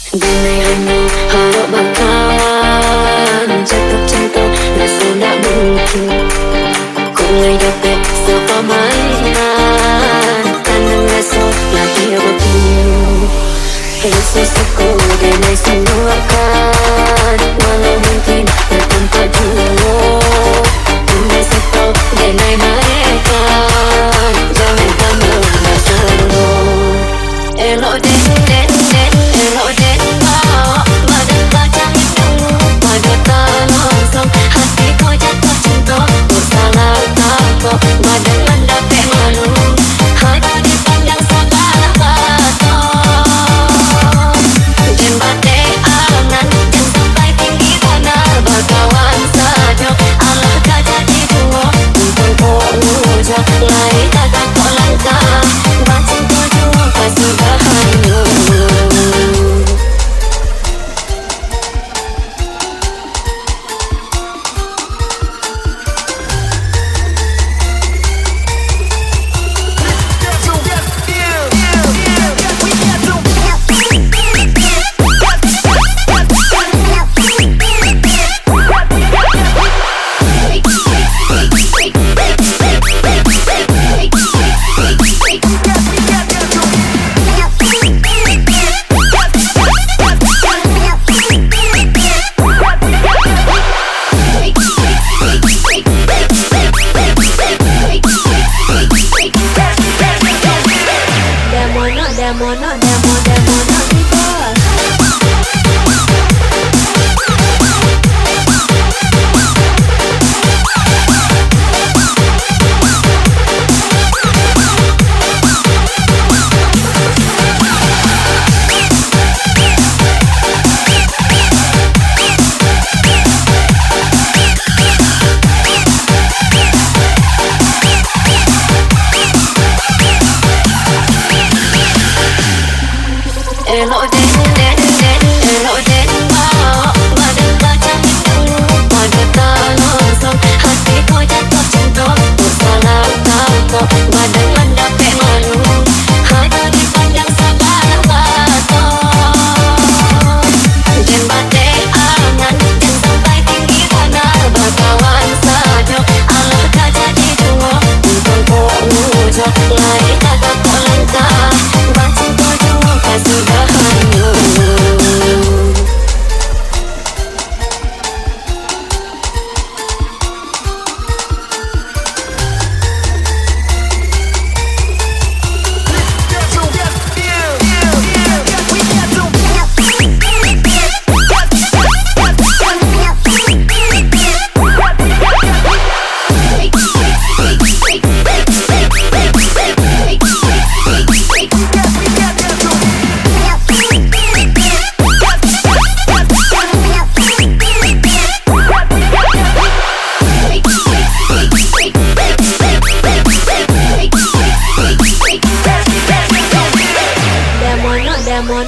Andai hanya harap bakalan jatuh cinta rasa tak mungkin. Ku ngai dapat siapa mainan tanang rasa lahir berpiu. Rasa suku denai semua kan walau mungkin tanpa dulu. Denai setau denai mereka jangan kamu rasa dulu. Elok den elok den pada bacang itu pada tak langsung hati kau jatuh cinta ku salah tak kau badan mendapat malu hanya dipandang segala mata. Jembatan angan yang sampai tinggi mana berkawan saja alahkah jadi dua untuk kau ujung lain tak kau langkah bacing kau juga sudah hanyut. Elok den elok den pada bacang itu pada tak langsung hati kau jatuh cinta ku salah tak kau badan mendapat malu hanya dipandang segala mata. Jembatan angan yang sampai tinggi mana berkawan saja alahkah jadi dua untuk kau ujung lain tak kau langkah bacing kau juga sudah hanyut. Demo